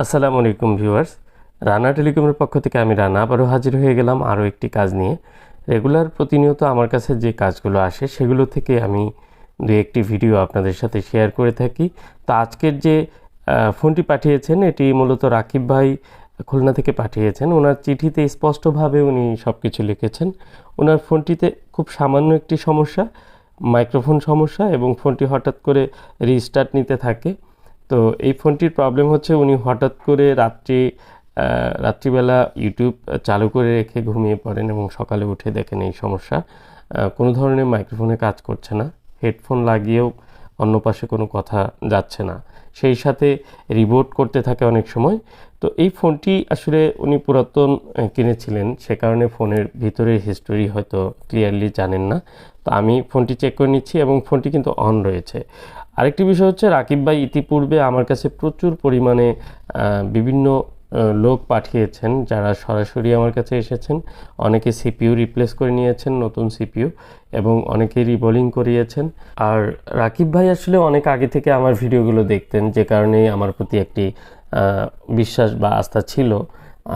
আসসালামু আলাইকুম ভিউয়ার্স, রানা টেলিকমের পক্ষ থেকে আমি রানা আবারও হাজির হয়ে গেলাম আরও একটি কাজ নিয়ে। রেগুলার প্রতিনিয়ত আমার কাছে যে কাজগুলো আসে সেগুলো থেকে আমি দু একটি ভিডিও আপনাদের সাথে শেয়ার করে থাকি। তো আজকের যে ফোনটি পাঠিয়েছেন এটি মূলত রাকিব ভাই খুলনা থেকে পাঠিয়েছেন। ওনার চিঠিতে স্পষ্টভাবে উনি সব কিছু লিখেছেন। ওনার ফোনটিতে খুব সামান্য একটি সমস্যা, মাইক্রোফোন সমস্যা, এবং ফোনটি হঠাৎ করে রিস্টার্ট নিতে থাকে। তো এই ফোনটির প্রবলেম হচ্ছে উনি হঠাৎ করে রাত্রিবেলা ইউটিউব চালু করে রেখে ঘুমিয়ে পড়েন এবং সকালে উঠে দেখেন এই সমস্যা। কোনো ধরনের মাইক্রোফোনে কাজ করছে না, হেডফোন লাগিয়েও অন্য পাশে কোনো কথা যাচ্ছে না, সেই সাথে রিবোট করতে থাকে অনেক সময়। তো এই ফোনটি আসলে উনি পুরাতন কিনেছিলেন, সে কারণে ফোনের ভিতরের হিস্টোরি হয়তো ক্লিয়ারলি জানেন না। তো আমি ফোনটি চেক করে নিচ্ছি এবং ফোনটি কিন্তু অন রয়েছে। আরেকটি বিষয় হচ্ছে, রাকিব ভাই ইতিপূর্বে আমার কাছে প্রচুর পরিমাণে বিভিন্ন লোক পাঠিয়েছেন যারা সরাসরি আমার কাছে এসেছেন। অনেকে সিপিইউ রিপ্লেস করে নিয়েছেন, নতুন সিপিইউ, এবং অনেকে রিবোলিং করিয়েছেন। আর রাকিব ভাই আসলে অনেক আগে থেকে আমার ভিডিওগুলো দেখতেন, যে কারণেই আমার প্রতি একটি বিশ্বাস বা আস্থা ছিল।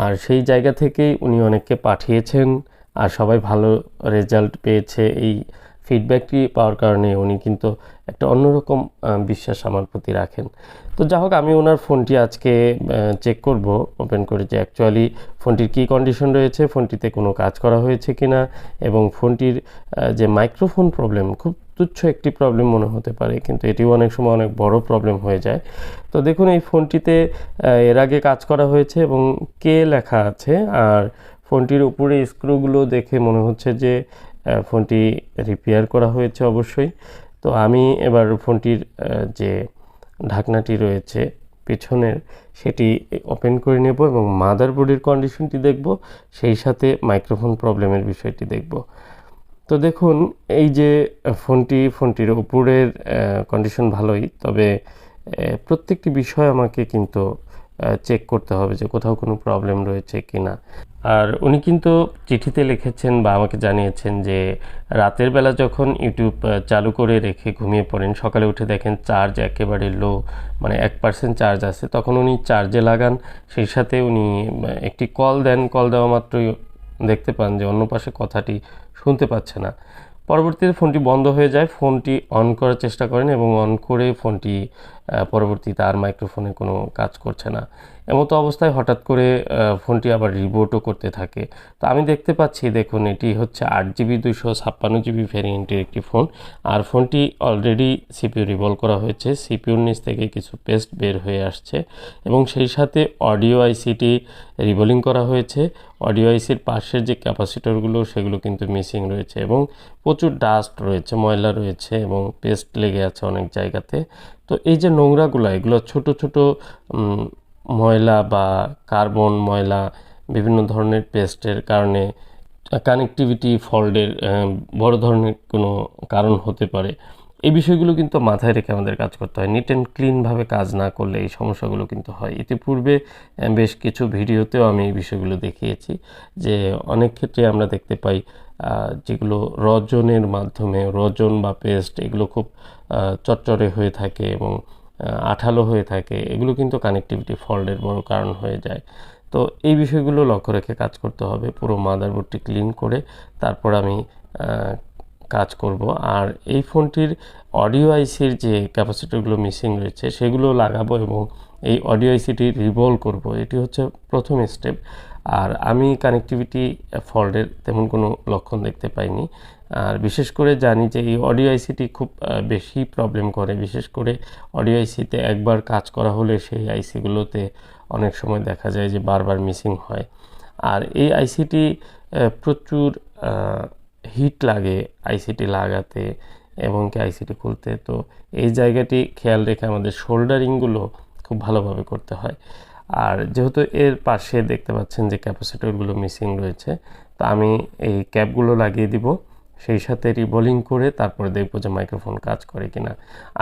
আর সেই জায়গা থেকেই উনি অনেককে পাঠিয়েছেন, আর সবাই ভালো রেজাল্ট পেয়েছে। এই ফিডব্যাকটি পাওয়ার কারণে উনি কিন্তু একটা অন্যরকম বিশ্বাস আমার প্রতি রাখেন। তো যা হোক, আমি ওনার ফোনটি আজকে চেক করব ওপেন করে, যে অ্যাকচুয়ালি ফোনটির কী কন্ডিশন রয়েছে, ফোনটিতে কোনো কাজ করা হয়েছে কি না, এবং ফোনটির যে মাইক্রোফোন প্রবলেম, খুব তুচ্ছ একটি প্রবলেম মনে হতে পারে, কিন্তু এটিও অনেক সময় অনেক বড় প্রবলেম হয়ে যায়। তো দেখুন, এই ফোনটিতে এর আগে কাজ করা হয়েছে এবং কে লেখা আছে, আর ফোনটির উপরে স্ক্রুগুলো দেখে মনে হচ্ছে যে ফোনটি রিপেয়ার করা হয়েছে অবশ্যই। তো আমি এবার ফোনটির যে ঢাকনাটি রয়েছে পেছনের, সেটি ওপেন করে নেব এবং মাদারবোর্ডের কন্ডিশনটি দেখব, সেই সাথে মাইক্রোফোন প্রবলেমের বিষয়টি দেখব। তো দেখুন, এই যে ফোনটির উপরের কন্ডিশন ভালোই, তবে প্রত্যেকটি বিষয় আমাকে কিন্তু চেক করতে হবে যে কোথাও কোনো প্রবলেম রয়েছে কি না। আর উনি কিন্তু চিঠিতে লিখেছেন বা আমাকে জানিয়েছেন যে রাতের বেলা যখন ইউটিউব চালু করে রেখে ঘুমিয়ে পড়েন, সকালে উঠে দেখেন চার্জ একেবারে লো, মানে 1% চার্জ আছে, তখন উনি চার্জে লাগান। সেই সাথে উনি একটি কল দেন, কল দেওয়া মাত্রই দেখতে পান যে অন্য পাশে কথাটি শুনতে পাচ্ছে না। পরবর্তীতে ফোনটি বন্ধ হয়ে যায়, ফোনটি অন করার চেষ্টা করেন এবং অন করে ফোনটি পরবর্তীতে আর মাইক্রোফোনে কোনো কাজ করছে না। এমতো অবস্থায় হঠাৎ করে ফোনটি আবার রিবোটও করতে থাকে। তো আমি দেখতে পাচ্ছি, দেখুন, এটি হচ্ছে 8GB 256GB ভ্যারিয়েন্টের একটি ফোন, আর ফোনটি অলরেডি সিপিইউ রিভলভ করা হয়েছে। সিপিইউর নিচ থেকে কিছু পেস্ট বের হয়ে আসছে এবং সেই সাথে অডিও আইসিটি রিবোলিং করা হয়েছে। অডিও আইসির পাশের যে ক্যাপাসিটরগুলো সেগুলো কিন্তু মিসিং রয়েছে এবং প্রচুর ডাস্ট রয়েছে, ময়লা রয়েছে এবং পেস্ট লেগে আছে অনেক জায়গাতে। তো এই যে নোংরাগুলো, এগুলো ছোট ছোট ময়লা বা কার্বন ময়লা, বিভিন্ন ধরনের পেস্টের কারণে কানেক্টিভিটি ফল্টের বড় ধরনের কোনো কারণ হতে পারে। এই বিষয়গুলো কিন্তু মাথায় রেখে আমাদের কাজ করতে হয়। নিট অ্যান্ড ক্লিনভাবে কাজ না করলে এই সমস্যাগুলো কিন্তু হয়। ইতিপূর্বে বেশ কিছু ভিডিওতেও আমি এই বিষয়গুলো দেখিয়েছি যে অনেক ক্ষেত্রে আমরা দেখতে পাই যেগুলো রজনের মাধ্যমে, রজন বা পেস্ট, এগুলো খুব চটচড়ে হয়ে থাকে এবং আঠালো হয়ে থাকে, এগুলো কিন্তু কানেক্টিভিটি ফল্টের বড় কারণ হয়ে যায়। তো এই বিষয়গুলো লক্ষ্য রেখে কাজ করতে হবে। পুরো মাদারবোর্ডটি ক্লিন করে তারপর আমি কাজ করব। আর এই ফোনটির অডিও আইসির যে ক্যাপাসিটরগুলো মিসিং রয়েছে সেগুলো লাগাবো এবং এই অডিও আইসিটি রিভলভ করব। এটি হচ্ছে প্রথম স্টেপ। আর আমি কানেক্টিভিটি ফল্টের তেমন কোনো লক্ষণ দেখতে পাইনি। আর বিশেষ করে জানি যে এই অডিও আইসিটি খুব বেশি প্রবলেম করে। বিশেষ করে অডিও আইসিতে একবার কাজ করা হলে সেই আইসিগুলোতে অনেক সময় দেখা যায় যে বারবার মিসিং হয়। আর এই আইসিটি প্রচুর হিট লাগে আইসিটি লাগাতে এবং কি আইসিটি খুলতে। তো এই জায়গাটি খেয়াল রেখে আমাদের শোল্ডারিংগুলো খুব ভালোভাবে করতে হয়। আর যেহেতু এর পাশে দেখতে পাচ্ছেন যে ক্যাপাসিটরগুলো মিসিং রয়েছে, তো আমি এই ক্যাপগুলো লাগিয়ে দিব, সেই সাথে রিবোলিং করে তারপরে দেখব যে মাইক্রোফোন কাজ করে কিনা।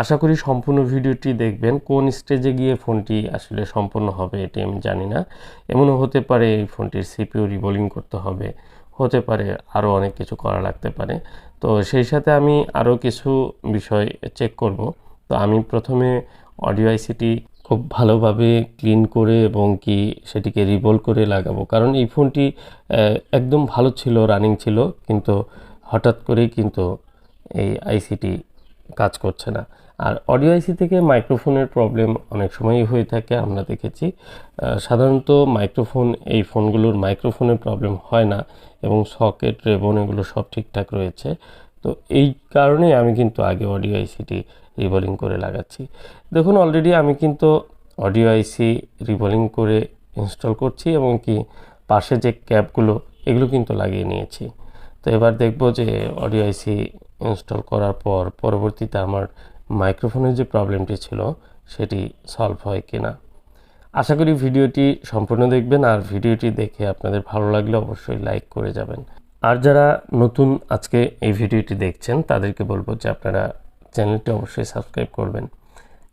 আশা করি সম্পূর্ণ ভিডিওটি দেখবেন। কোন স্টেজে গিয়ে ফোনটি আসলে সম্পূর্ণ হবে এটি আমি জানি না। এমনও হতে পারে এই ফোনটির সিপিইউ রিবোলিং করতে হবে, হতে পারে আরও অনেক কিছু করা লাগতে পারে। তো সেই সাথে আমি আরও কিছু বিষয় চেক করব। তো আমি প্রথমে অডিও আইসিটি খুব ভালোভাবে ক্লিন করে এবং কি সেটিকে রিভলভ করে লাগাবো, কারণ এই ফোনটি একদম ভালো ছিল, রানিং ছিল, কিন্তু হঠাৎ করেই কিন্তু এই আইসিটি কাজ করছে না। আর অডিও আইসি থেকে মাইক্রোফোনের প্রবলেম অনেক সময়ই হয়ে থাকে, আমরা দেখেছি। সাধারণত মাইক্রোফোন, এই ফোনগুলোর মাইক্রোফোনের প্রবলেম হয় না এবং সকেট, রেবন এগুলো সব ঠিকঠাক রয়েছে। তো এই কারণে আমি কিন্তু আগে অডিও আইসিটি রিবোলিং করে লাগাচ্ছি। দেখুন, অলরেডি আমি কিন্তু অডিও আইসি রিবোলিং করে ইনস্টল করছি এবং কি পাশে যে ক্যাপগুলো এগুলো কিন্তু লাগিয়ে নিয়েছি। তো এবার দেখব যে অডিও আইসি ইনস্টল করার পর পরবর্তীতে আমার মাইক্রোফোনের যে প্রবলেমটি ছিল সেটি সলভ হয় কিনা। আশা করি ভিডিওটি সম্পূর্ণ দেখবেন, আর ভিডিওটি দেখে আপনাদের ভালো লাগলে অবশ্যই লাইক করে যাবেন। আর যারা নতুন আজকে এই ভিডিওটি দেখছেন তাদেরকে বলবো যে আপনারা চ্যানেলটি অবশ্যই সাবস্ক্রাইব করবেন,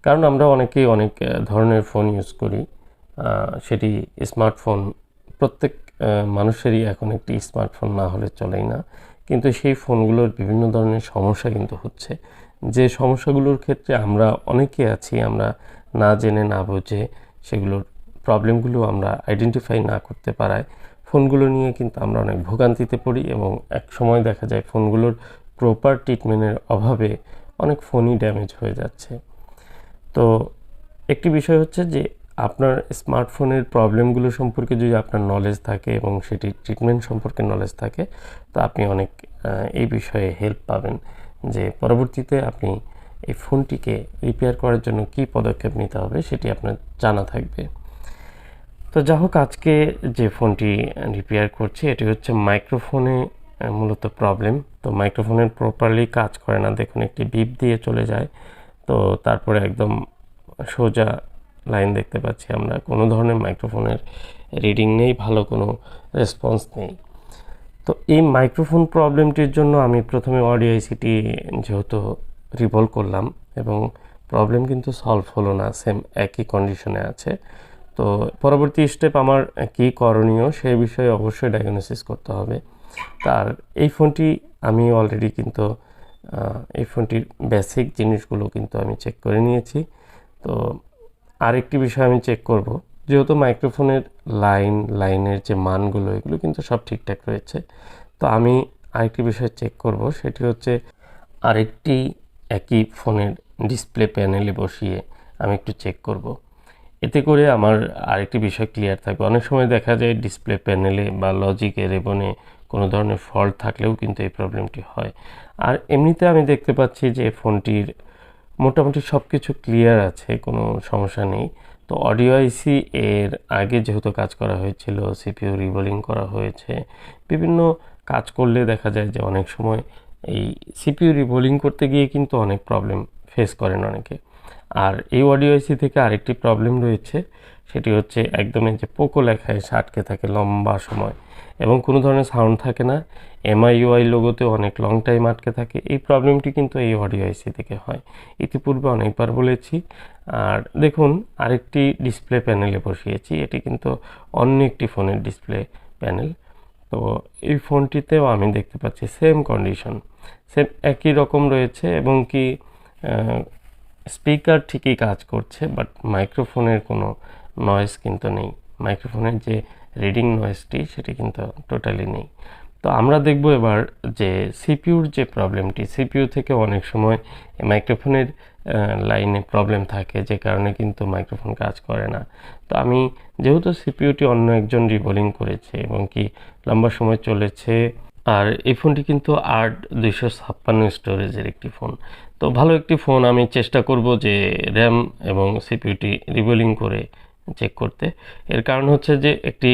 কারণ আমরা অনেকেই অনেক ধরনের ফোন ইউজ করি। সেটি স্মার্টফোন, প্রত্যেক মানুষেরই এখন একটি স্মার্টফোন না হলে চলেই না, কিন্তু সেই ফোনগুলোর বিভিন্ন ধরনের সমস্যা কিন্তু হচ্ছে। যে সমস্যাগুলোর ক্ষেত্রে আমরা অনেকে আছি, আমরা না জেনে না বুঝে সেগুলোর প্রবলেমগুলো আমরা আইডেন্টিফাই না করতে পারায় ফোনগুলো নিয়ে কিন্তু আমরা অনেক ভোগান্তিতে পড়ি এবং এক সময় দেখা যায় ফোনগুলোর প্রপার ট্রিটমেন্টের অভাবে অনেক ফোনই ড্যামেজ হয়ে যাচ্ছে। তো একটি বিষয় হচ্ছে যে আপনার স্মার্টফোনের প্রবলেমগুলো সম্পর্কে যদি আপনার নলেজ থাকে এবং সেটি ট্রিটমেন্ট সম্পর্কে নলেজ থাকে, তো আপনি অনেক এই বিষয়ে হেল্প পাবেন, যে পরবর্তীতে আপনি এই ফোনটিকে রিপেয়ার করার জন্য কী পদক্ষেপ নিতে হবে সেটি আপনার জানা থাকবে। তো যা হোক, আজকে যে ফোনটি রিপেয়ার করছি এটি হচ্ছে মাইক্রোফোনে মূলত প্রবলেম। তো মাইক্রোফোনের প্রপারলি কাজ করে না, দেখুন একটি বিপ দিয়ে চলে যায়, তো তারপরে একদম সোজা লাইন দেখতে পাচ্ছি আমরা, কোনো ধরনের মাইক্রোফোনের রিডিং নেই, ভালো কোনো রেসপন্স নেই। তো এই মাইক্রোফোন প্রবলেমটির জন্য আমি প্রথমে অডিও আইসিটি যেহেতু রিভলভ করলাম এবং প্রবলেম কিন্তু সলভ হলো না, সেম একই কন্ডিশনে আছে। তো পরবর্তী স্টেপ আমার কী করণীয় সেই বিষয়ে অবশ্যই ডায়াগনোসিস করতে হবে। তার এই ফোনটি আমি অলরেডি কিন্তু এই ফোনটির বেসিক জিনিসগুলো কিন্তু আমি চেক করে নিয়েছি। তো আরেকটি বিষয় আমি চেক করব, যেহেতু মাইক্রোফোনের লাইনের যে মানগুলো এগুলো কিন্তু সব ঠিকঠাক রয়েছে, তো আমি আরেকটি বিষয় চেক করব, সেটি হচ্ছে আরেকটি একই ফোনের ডিসপ্লে প্যানেলে বসিয়ে আমি একটু চেক করব। এতে করে আমার আরেকটি বিষয় ক্লিয়ার থাকবে। অনেক সময় দেখা যায় ডিসপ্লে প্যানেলে বা লজিকে, রেবনে কোনো ধরনের ফল্ট থাকলেও কিন্তু এই প্রবলেমটি হয়। আর এমনিতে আমি দেখতে পাচ্ছি যে ফোনটির মোটামুটি সব কিছু ক্লিয়ার আছে, কোনো সমস্যা নেই। তো অডিও আইসি এর আগে যেহেতু কাজ করা হয়েছিল, সিপিইউ রিবোলিং করা হয়েছে, বিভিন্ন কাজ করলে দেখা যায় যে অনেক সময় এই সিপিইউ রিবোলিং করতে গিয়ে কিন্তু অনেক প্রবলেম ফেস করেন অনেকে। আর এই অডিও আইসি থেকে আরেকটি প্রবলেম রয়েছে, সেটি হচ্ছে একদমই যে পোকো লেখা এসে আটকে থাকে লম্বা সময় এবং কোনো ধরনের সাউন্ড থাকে না, এমআইইউআই লোগোতেও অনেক লং টাইম আটকে থাকে। এই প্রবলেমটি কিন্তু এই অডিও আইসি থেকে হয়, ইতিপূর্বে অনেকবার বলেছি। আর দেখুন, আরেকটি ডিসপ্লে প্যানেলে বসিয়েছি, এটি কিন্তু অন্য একটি ফোনের ডিসপ্লে প্যানেল। তো এই ফোনটিতেও আমি দেখতে পাচ্ছি সেম কন্ডিশন, সেম একই রকম রয়েছে এবং কি স্পিকার ঠিকই কাজ করছে, বাট মাইক্রোফোনের কোনো নয়েজ কিন্তু নেই। মাইক্রোফোনের যে রিডিং নয়েজটি সেটি কিন্তু টোটালি নেই। তো আমরা দেখব এবার যে সিপিইউর যে প্রবলেমটি, সিপিইউ থেকে অনেক সময় মাইক্রোফোনের লাইনে প্রবলেম থাকে, যে কারণে কিন্তু মাইক্রোফোন কাজ করে না। তো আমি যেহেতু সিপিইউটি অন্য একজন রিবোলিং করেছে এবং কি লম্বা সময় চলেছে, আর এই ফোনটি কিন্তু 8/256 স্টোরেজের একটি ফোন, তো ভালো একটি ফোন, আমি চেষ্টা করব যে র্যাম এবং সিপিইউটি রিবোলিং করে চেক করতে। এর কারণ হচ্ছে যে একটি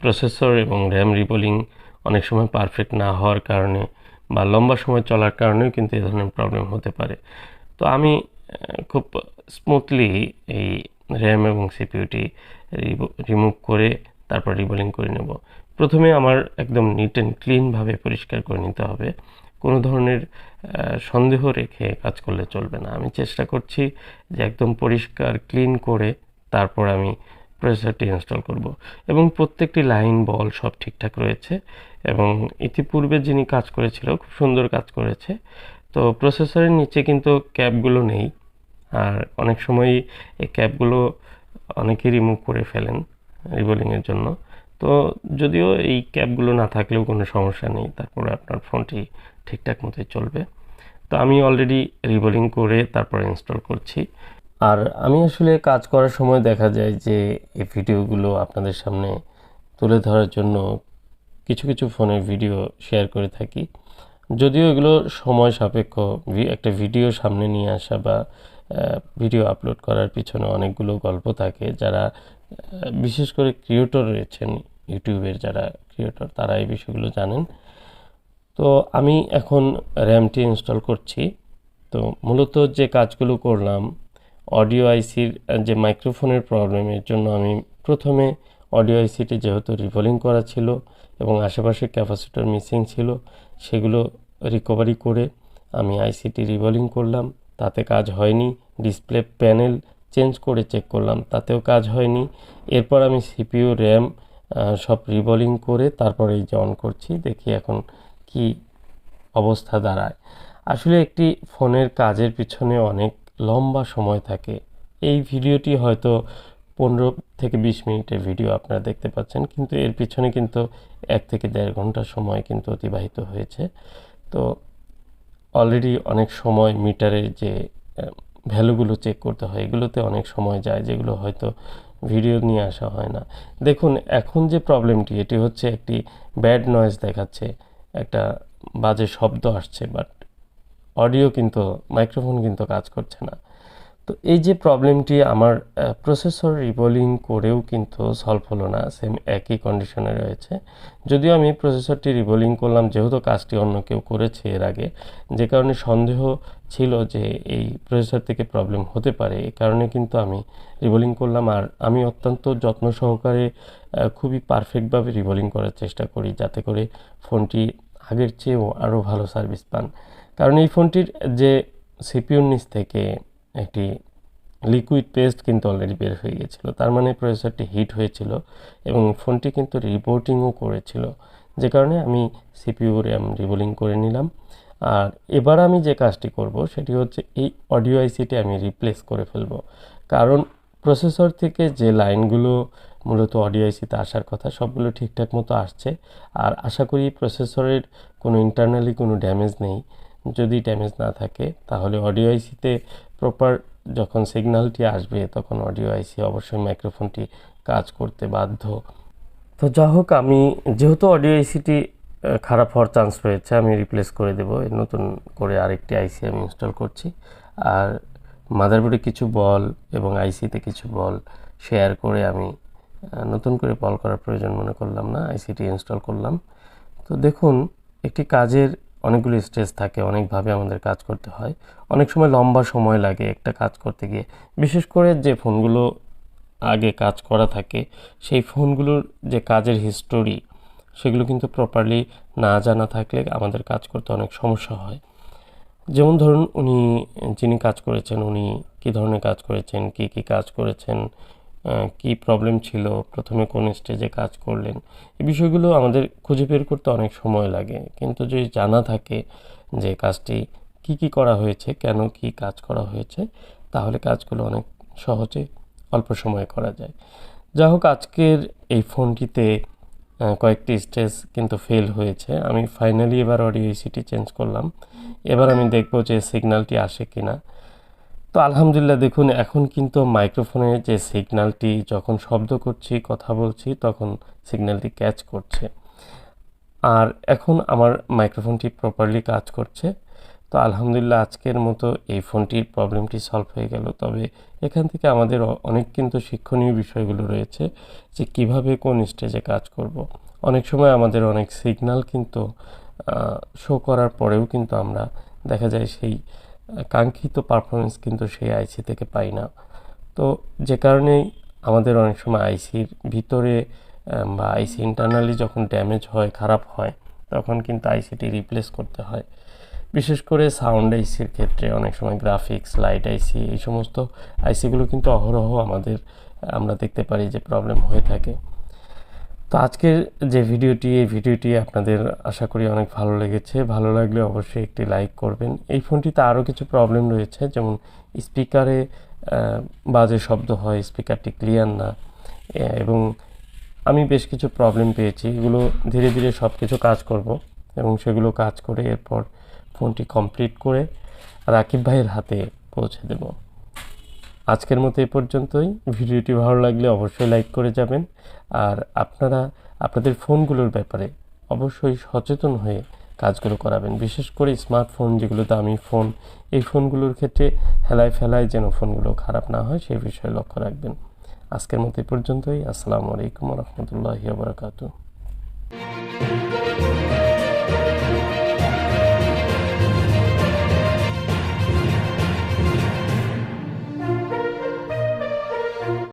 প্রসেসর এবং র্যাম রিবোলিং অনেক সময় পারফেক্ট না হওয়ার কারণে বা লম্বা সময় চলার কারণেও কিন্তু এই ধরনের প্রবলেম হতে পারে। তো আমি খুব স্মুথলি এই র্যাম এবং সিপিইউটি রিমুভ করে তারপর রিবোলিং করে নেব। প্রথমে আমার একদম নিট অ্যান্ড ক্লিনভাবে পরিষ্কার করে নিতে হবে, কোনো ধরনের সন্দেহ রেখে কাজ করলে চলবে না। আমি চেষ্টা করছি যে একদম পরিষ্কার ক্লিন করে তারপর আমি প্রসেসরটি ইনস্টল করব এবং প্রত্যেকটি লাইন বল সব ঠিকঠাক রয়েছে এবং ইতিপূর্বে যিনি কাজ করেছিল খুব সুন্দর কাজ করেছে। তো প্রসেসরের নিচে কিন্তু ক্যাপগুলো নেই, আর অনেক সময় এই ক্যাপগুলো অনেকেই রিমুভ করে ফেলেন রিবোলিংয়ের জন্য। তো যদিও এই ক্যাপগুলো না থাকলেও কোনো সমস্যা নেই, তারপরে আপনার ফোনটি ঠিকঠাক মতোই চলবে। তো আমি অলরেডি রিবোলিং করে তারপরে ইনস্টল করছি। আর আমি আসলে কাজ করার সময় দেখা যায় যে এই ভিডিওগুলো আপনাদের সামনে তুলে ধরার জন্য কিছু কিছু ফোনের ভিডিও শেয়ার করে থাকি। যদিও এগুলো সময় সাপেক্ষ, একটা ভিডিও সামনে নিয়ে আসা বা ভিডিও আপলোড করার পিছনে অনেকগুলো গল্প থাকে। যারা বিশেষ করে ক্রিয়েটর রয়েছেন, ইউটিউবের যারা ক্রিয়েটর, তারা এই বিষয়গুলো জানেন। তো আমি এখন র্যামটি ইনস্টল করছি। তো মূলত যে কাজগুলো করলাম, অডিও আইসির যে মাইক্রোফোনের প্রবলেমের জন্য আমি প্রথমে অডিও আইসিটি যেহেতু রিভলিং করা ছিল এবং আশেপাশে ক্যাপাসিটর মিসিং ছিল, সেগুলো রিকভারি করে আমি আইসিটি রিভলিং করলাম, তাতে কাজ হয়নি। ডিসপ্লে প্যানেল চেঞ্জ করে চেক করলাম, তাতেও কাজ হয়নি। এরপর আমি সিপিইউ, র্যাম সব রিভলিং করে তারপরে এই যে অন করছি, দেখি এখন কি অবস্থা দাঁড়ায়। আসলে একটি ফোনের কাজের পিছনে অনেক লম্বা সময় থাকে। এই ভিডিওটি হয়তো 15 থেকে 20 মিনিটের ভিডিও আপনারা দেখতে পাচ্ছেন, কিন্তু এর পিছনে কিন্তু 1 থেকে 1.5 ঘন্টা সময় কিন্তু অতিবাহিত হয়েছে। তো অলরেডি অনেক সময় মিটারের যে ভ্যালুগুলো চেক করতে হয়, এগুলোতে অনেক সময় যায়, যেগুলো হয়তো ভিডিও নিয়ে আসা হয় না। দেখুন, এখন যে প্রবলেমটি, এটি হচ্ছে একটি ব্যাড নয়েজ দেখাচ্ছে, একটা বাজে শব্দ আসছে, বাট অডিও কিন্তু, মাইক্রোফোন কিন্তু কাজ করছে না। তো এই যে প্রবলেমটি আমার প্রসেসর রিবোলিং করেও কিন্তু সলভ হলো না, সেম একই কন্ডিশনে রয়েছে। যদিও আমি প্রসেসরটি রিবোলিং করলাম, যেহেতু কাজটি অন্য কেউ করেছে এর আগে, যে কারণে সন্দেহ ছিল যে এই প্রসেসর থেকে প্রবলেম হতে পারে, এই কারণে কিন্তু আমি রিবোলিং করলাম। আর আমি অত্যন্ত যত্ন সহকারে খুবই পারফেক্টভাবে রিবোলিং করার চেষ্টা করি, যাতে করে ফোনটি আগের চেয়েও আরও ভালো সার্ভিস পান। কারণ এই ফোনটির যে সিপিইউর নিচ থেকে একটি লিকুইড পেস্ট কিন্তু অলরেডি বের হয়ে গেছিলো, তার মানে প্রসেসরটি হিট হয়েছিল এবং ফোনটি কিন্তু রিবোটিংও করেছিল, যে কারণে আমি সিপিইউ, র্যাম রিবোলিং করে নিলাম। আর এবার আমি যে কাজটি করব সেটি হচ্ছে এই অডিও আইসিটি আমি রিপ্লেস করে ফেলব। কারণ প্রসেসর থেকে যে লাইনগুলো মূলত অডিও আইসিতে আসার কথা, সবগুলো ঠিকঠাক মতো আসছে। আর আশা করি প্রসেসরের কোনো ইন্টারনালি কোনো ড্যামেজ নেই। যদি ড্যামেজ না থাকে তাহলে অডিও আইসিতে প্রপার যখন সিগন্যালটি আসবে, তখন অডিও আইসি অবশ্যই মাইক্রোফোনটি কাজ করতে বাধ্য। তো যা হোক, আমি যেহেতু অডিও আইসিটি খারাপ হওয়ার চান্স রয়েছে, আমি রিপ্লেস করে দেবো। নতুন করে আরেকটি আইসি আমি ইনস্টল করছি। আর মাদারবোর্ডে কিছু বল এবং আইসিতে কিছু বল শেয়ার করে আমি নতুন করে বল করার প্রয়োজন মনে করলাম না, আইসিটি ইনস্টল করলাম। তো দেখুন, একটি কাজের অনেকগুলো স্টেজ থাকে, অনেকভাবে আমাদের কাজ করতে হয়, অনেক সময় লম্বা সময় লাগে একটা কাজ করতে গিয়ে। বিশেষ করে যে ফোনগুলো আগে কাজ করা থাকে, সেই ফোনগুলোর যে কাজের হিস্টোরি, সেগুলো কিন্তু প্রপারলি না জানা থাকলে আমাদের কাজ করতে অনেক সমস্যা হয়। যেমন ধরুন, যিনি কাজ করেছেন, উনি কী ধরনের কাজ করেছেন, কি কাজ করেছেন, কি প্রবলেম ছিল, প্রথমে কোন স্টেজে কাজ করলেন, এই বিষয়গুলো আমাদের খুঁজে বের করতে অনেক সময় লাগে। কিন্তু যদি জানা থাকে যে কাজটি কি করা হয়েছে, কেন কি কাজ করা হয়েছে, তাহলে কাজগুলো অনেক সহজে অল্প সময়ে করা যায়। যা হোক, আজকের এই ফোনটিতে কয়েকটি স্টেজ কিন্তু ফেল হয়েছে। আমি ফাইনালি এবার অডিও আইসিটি চেঞ্জ করলাম। এবার আমি দেখব যে সিগন্যালটি আসে কিনা। তো আলহামদুলিল্লাহ, দেখুন এখন কিন্তু মাইক্রোফোনের যে সিগন্যালটি, যখন শব্দ করছি, কথা বলছি, তখন সিগন্যালটি ক্যাচ করছে। আর এখন আমার মাইক্রোফোনটি প্রপারলি কাজ করছে। তো আলহামদুলিল্লাহ, আজকের মতো এই ফোনটির প্রবলেমটি সলভ হয়ে গেল। তবে এখান থেকে আমাদের অনেক কিন্তু শিক্ষণীয় বিষয়গুলো রয়েছে, যে কিভাবে কোন স্টেজে কাজ করব। অনেক সময় আমাদের অনেক সিগন্যাল কিন্তু শো করার পরেও কিন্তু আমরা দেখা যায় সেই কাঙ্ক্ষিত পারফরমেন্স কিন্তু সেই আইসি থেকে পাই না। তো যে কারণেই আমাদের অনেক সময় আইসির ভিতরে বা আইসি ইন্টারনালি যখন ড্যামেজ হয়, খারাপ হয়, তখন কিন্তু আইসিটি রিপ্লেস করতে হয়। বিশেষ করে সাউন্ড আইসির ক্ষেত্রে অনেক সময় গ্রাফিক্স, লাইট আইসি, এই সমস্ত আইসিগুলো কিন্তু অহরহ আমরা দেখতে পারি যে প্রবলেম হয়ে থাকে। তো আজকের যে ভিডিওটি, এই ভিডিওটি আপনাদের আশা করি অনেক ভালো লেগেছে। ভালো লাগলে অবশ্যই একটি লাইক করবেন। এই ফোনটিতে আরও কিছু প্রবলেম রয়েছে, যেমন স্পিকারে বাজে শব্দ হয়, স্পিকারটি ক্লিয়ার না, এবং আমি বেশ কিছু প্রবলেম পেয়েছি। এগুলো ধীরে ধীরে সব কিছু কাজ করব এবং সেগুলো কাজ করে এরপর ফোনটি কমপ্লিট করে রাকিব ভাইয়ের হাতে পৌঁছে দেব। আজকের মতো এই পর্যন্তই। ভিডিওটি ভালো লাগলে অবশ্যই লাইক করে যাবেন। আর আপনারা আপনাদের ফোনগুলোর ব্যাপারে অবশ্যই সচেতন হয়ে কাজগুলো করাবেন। বিশেষ করে স্মার্টফোন, যেগুলো দামি ফোন, এই ফোনগুলোর ক্ষেত্রে হেলায় ফেলায় যেন ফোনগুলো খারাপ না হয় সেই বিষয়ে লক্ষ্য রাখবেন। আজকের মতো এই পর্যন্তই। আসসালামু আলাইকুম ওয়া রাহমাতুল্লাহি ওয়া বারাকাতুহু।